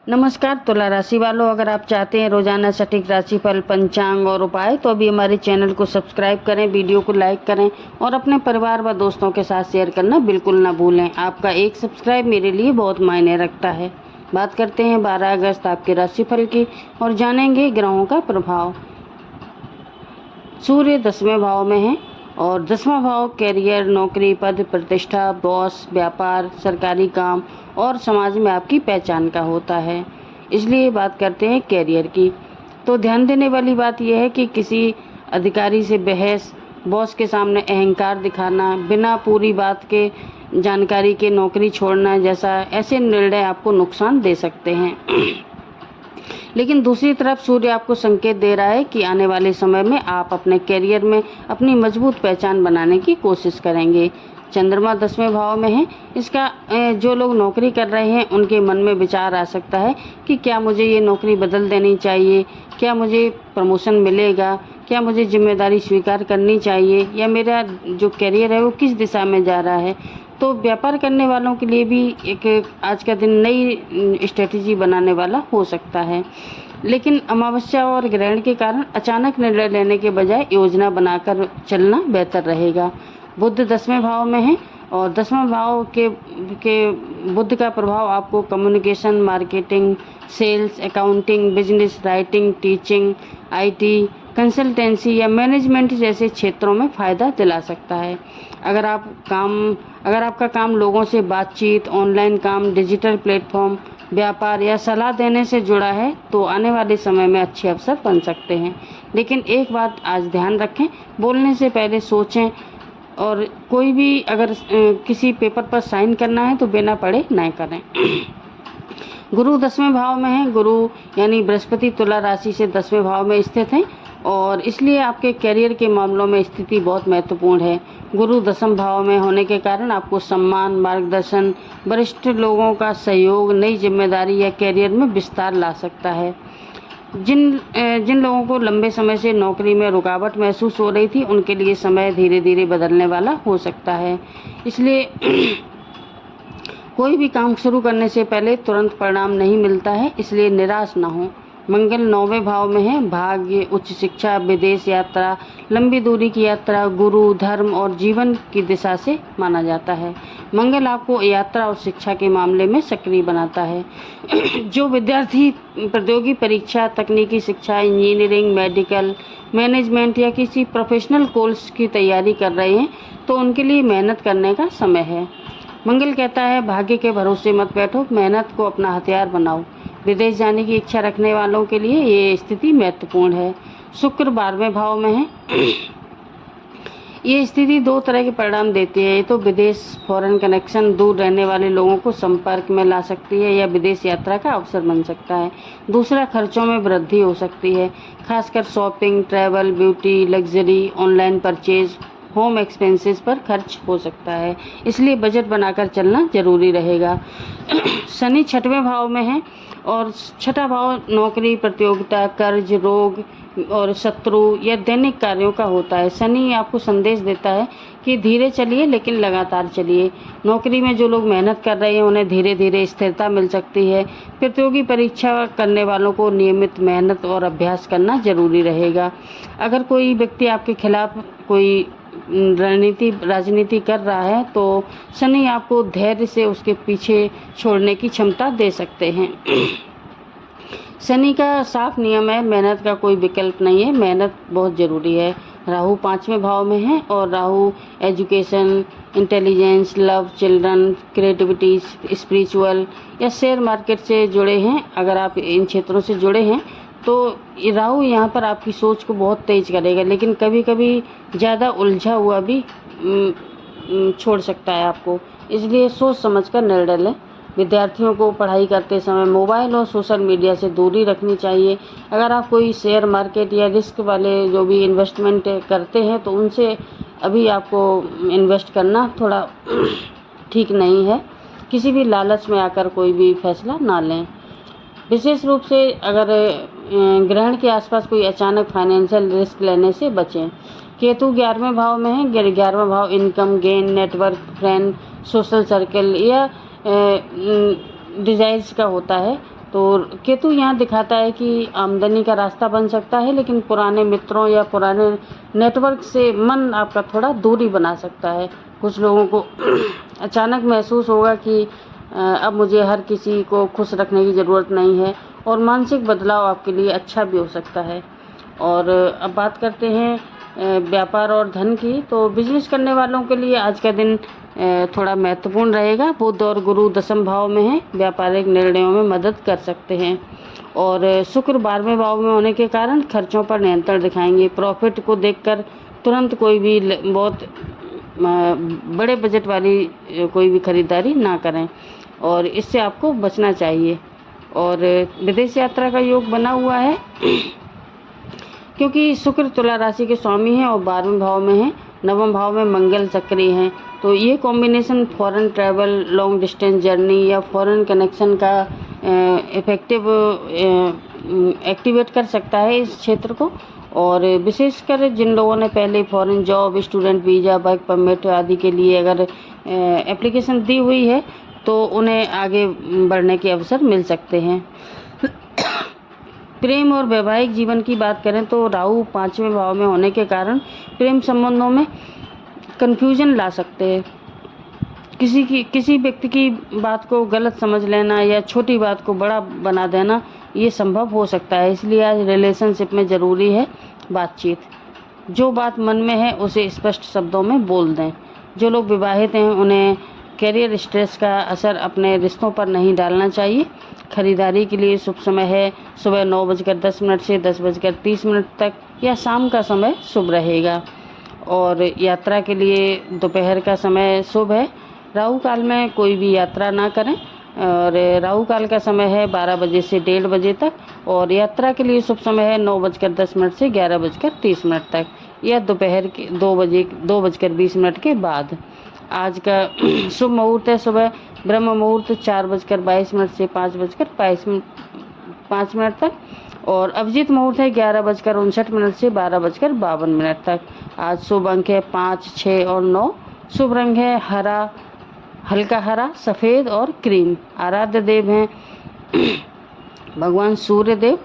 नमस्कार तुला राशि वालों, अगर आप चाहते हैं रोजाना सटीक राशिफल, पंचांग और उपाय तो अभी हमारे चैनल को सब्सक्राइब करें, वीडियो को लाइक करें और अपने परिवार व दोस्तों के साथ शेयर करना बिल्कुल ना भूलें। आपका एक सब्सक्राइब मेरे लिए बहुत मायने रखता है। बात करते हैं 12 अगस्त आपके राशिफल की और जानेंगे ग्रहों का प्रभाव। सूर्य 10वें भाव में है और 10वां भाव कैरियर, नौकरी, पद प्रतिष्ठा, बॉस, व्यापार, सरकारी काम और समाज में आपकी पहचान का होता है। इसलिए बात करते हैं कैरियर की। तो ध्यान देने वाली बात यह है कि किसी अधिकारी से बहस, बॉस के सामने अहंकार दिखाना, बिना पूरी बात के जानकारी के नौकरी छोड़ना जैसा ऐसे निर्णय आपको नुकसान दे सकते हैं। लेकिन दूसरी तरफ सूर्य आपको संकेत दे रहा है कि आने वाले समय में आप अपने कैरियर में अपनी मजबूत पहचान बनाने की कोशिश करेंगे। चंद्रमा 10वें भाव में है। इसका जो लोग नौकरी कर रहे हैं उनके मन में विचार आ सकता है कि क्या मुझे ये नौकरी बदल देनी चाहिए, क्या मुझे प्रमोशन मिलेगा, क्या मुझे जिम्मेदारी स्वीकार करनी चाहिए, या मेरा जो कैरियर है वो किस दिशा में जा रहा है। तो व्यापार करने वालों के लिए भी एक आज का दिन नई स्ट्रेटजी बनाने वाला हो सकता है। लेकिन अमावस्या और ग्रहण के कारण अचानक निर्णय लेने के बजाय योजना बनाकर चलना बेहतर रहेगा। बुध 10वें भाव में है और 10वां भाव के बुध का प्रभाव आपको communication, marketing, sales, accounting, business, writing, teaching, IT, consultancy या मैनेजमेंट जैसे क्षेत्रों में फ़ायदा दिला सकता है। अगर आपका काम लोगों से बातचीत, ऑनलाइन काम, डिजिटल प्लेटफॉर्म, व्यापार या सलाह देने से जुड़ा है तो आने वाले समय में अच्छे अवसर बन सकते हैं। लेकिन एक बात आज ध्यान रखें, बोलने से पहले सोचें और कोई भी अगर किसी पेपर पर साइन करना है तो बिना पढ़े ना करें। गुरु 10वें भाव में है। गुरु यानी बृहस्पति तुला राशि से 10वें भाव में स्थित हैं और इसलिए आपके कैरियर के मामलों में स्थिति बहुत महत्वपूर्ण है। गुरु 10वें भाव में होने के कारण आपको सम्मान, मार्गदर्शन, वरिष्ठ लोगों का सहयोग, नई जिम्मेदारी या कैरियर में विस्तार ला सकता है। जिन लोगों को लंबे समय से नौकरी में रुकावट महसूस हो रही थी उनके लिए समय धीरे धीरे बदलने वाला हो सकता है। इसलिए कोई भी काम शुरू करने से पहले तुरंत परिणाम नहीं मिलता है, इसलिए निराश न हो। मंगल 9वें भाव में है। भाग्य, उच्च शिक्षा, विदेश यात्रा, लंबी दूरी की यात्रा, गुरु, धर्म और जीवन की दिशा से माना जाता है। मंगल आपको यात्रा और शिक्षा के मामले में सक्रिय बनाता है। जो विद्यार्थी प्रतियोगी परीक्षा, तकनीकी शिक्षा, इंजीनियरिंग, मेडिकल, मैनेजमेंट या किसी प्रोफेशनल कोर्स की तैयारी कर रहे हैं तो उनके लिए मेहनत करने का समय है। मंगल कहता है भाग्य के भरोसे मत बैठो, मेहनत को अपना हथियार बनाओ। विदेश जाने की इच्छा रखने वालों के लिए ये स्थिति महत्वपूर्ण है। शुक्र 12वें भाव में है। ये स्थिति दो तरह के परिणाम देती है। ये तो विदेश, फॉरेन कनेक्शन, दूर रहने वाले लोगों को संपर्क में ला सकती है या विदेश यात्रा का अवसर बन सकता है। दूसरा, खर्चों में वृद्धि हो सकती है, खासकर shopping, travel, beauty, luxury, online purchase, home expenses पर खर्च हो सकता है। इसलिए बजट बनाकर चलना जरूरी रहेगा। शनि 6वें भाव में है और 6वां भाव नौकरी, प्रतियोगिता, कर्ज, रोग और शत्रु या दैनिक कार्यों का होता है। शनि आपको संदेश देता है कि धीरे चलिए लेकिन लगातार चलिए। नौकरी में जो लोग मेहनत कर रहे हैं उन्हें धीरे धीरे स्थिरता मिल सकती है। प्रतियोगी परीक्षा करने वालों को नियमित मेहनत और अभ्यास करना जरूरी रहेगा। अगर कोई व्यक्ति आपके खिलाफ कोई राजनीति कर रहा है तो शनि आपको धैर्य से उसके पीछे छोड़ने की क्षमता दे सकते हैं। शनि का साफ नियम है, मेहनत का कोई विकल्प नहीं है, मेहनत बहुत ज़रूरी है। राहु 5वें भाव में है और Rahu education, intelligence, love, children, creativity, spiritual या शेयर मार्केट से जुड़े हैं। अगर आप इन क्षेत्रों से जुड़े हैं तो राहु यहाँ पर आपकी सोच को बहुत तेज करेगा, लेकिन कभी कभी ज़्यादा उलझा हुआ भी छोड़ सकता है आपको। इसलिए सोच समझकर निर्णय लें। विद्यार्थियों को पढ़ाई करते समय मोबाइल और सोशल मीडिया से दूरी रखनी चाहिए। अगर आप कोई शेयर मार्केट या रिस्क वाले जो भी इन्वेस्टमेंट करते हैं तो उनसे अभी आपको इन्वेस्ट करना थोड़ा ठीक नहीं है। किसी भी लालच में आकर कोई भी फैसला ना लें। विशेष रूप से अगर ग्रहण के आसपास कोई अचानक फाइनेंशियल रिस्क लेने से बचें। केतु 11वें भाव में है। 11वां भाव income, gain, network, friend, social circle या डिजायर्स का होता है। तो केतु यहाँ दिखाता है कि आमदनी का रास्ता बन सकता है, लेकिन पुराने मित्रों या पुराने नेटवर्क से मन आपका थोड़ा दूरी बना सकता है। कुछ लोगों को अचानक महसूस होगा कि अब मुझे हर किसी को खुश रखने की ज़रूरत नहीं है, और मानसिक बदलाव आपके लिए अच्छा भी हो सकता है। और अब बात करते हैं व्यापार और धन की। तो बिजनेस करने वालों के लिए आज का दिन थोड़ा महत्वपूर्ण रहेगा। बुध और गुरु दसम भाव में हैं, व्यापारिक निर्णयों में मदद कर सकते हैं। और शुक्र 12वें भाव में होने के कारण खर्चों पर नियंत्रण दिखाएंगे। प्रॉफिट को देखकर तुरंत कोई भी बहुत बड़े बजट वाली कोई भी खरीदारी ना करें, और इससे आपको बचना चाहिए। और विदेश यात्रा का योग बना हुआ है क्योंकि शुक्र तुला राशि के स्वामी हैं और 12वें भाव में हैं। 9वें भाव में मंगल सक्रिय हैं, तो ये combination foreign travel, long distance journey या फॉरेन कनेक्शन का इफेक्टिव एक्टिवेट कर सकता है इस क्षेत्र को। और विशेषकर जिन लोगों ने पहले foreign job, student visa, work permit आदि के लिए अगर एप्लीकेशन दी हुई है तो उन्हें आगे बढ़ने के अवसर मिल सकते हैं। प्रेम और वैवाहिक जीवन की बात करें तो राहु 5वें भाव में होने के कारण प्रेम संबंधों में कन्फ्यूजन ला सकते हैं। किसी व्यक्ति की बात को गलत समझ लेना या छोटी बात को बड़ा बना देना, ये संभव हो सकता है। इसलिए आज रिलेशनशिप में ज़रूरी है बातचीत। जो बात मन में है उसे स्पष्ट शब्दों में बोल दें। जो लोग विवाहित हैं उन्हें कैरियर स्ट्रेस का असर अपने रिश्तों पर नहीं डालना चाहिए। खरीदारी के लिए शुभ समय है सुबह 9:10 से 10:30 तक, या शाम का समय शुभ रहेगा। और यात्रा के लिए दोपहर का समय शुभ है। राहु काल में कोई भी यात्रा ना करें, और राहु काल का समय है 12 बजे से 1:30 बजे तक, और यात्रा के लिए शुभ समय है 9:10 से 11:30 तक, या दोपहर के 2:20 के बाद। आज का शुभ मुहूर्त है सुबह ब्रह्म मुहूर्त 4:22 से 5:05 तक, और अभिजीत मुहूर्त है 11:59 से 12:52 तक। आज शुभ अंक है 5, 6 और 9। शुभ रंग है हरा, हल्का हरा, सफ़ेद और क्रीम। आराध्य देव हैं भगवान सूर्य देव।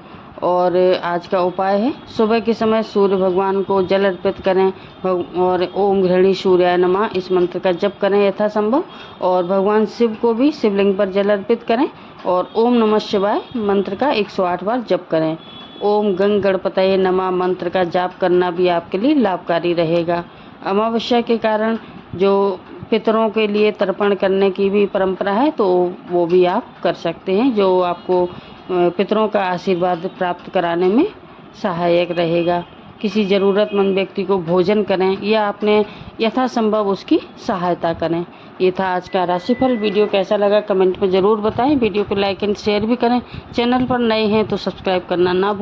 और आज का उपाय है सुबह के समय सूर्य भगवान को जल अर्पित करें, और ओम गृहिणी सूर्याय नमः इस मंत्र का जप करें यथासंभव। और भगवान शिव को भी शिवलिंग पर जल अर्पित करें, और ओम नमः शिवाय मंत्र का 108 बार जप करें। ओम गंग गणपतये नमः मंत्र का जाप करना भी आपके लिए लाभकारी रहेगा। अमावस्या के कारण जो पितरों के लिए तर्पण करने की भी परंपरा है, तो वो भी आप कर सकते हैं, जो आपको पितरों का आशीर्वाद प्राप्त कराने में सहायक रहेगा। किसी ज़रूरतमंद व्यक्ति को भोजन करें या अपने यथासंभव उसकी सहायता करें। ये था आज का राशिफल। वीडियो कैसा लगा कमेंट में ज़रूर बताएं। वीडियो को लाइक एंड शेयर भी करें। चैनल पर नए हैं तो सब्सक्राइब करना ना भूलें।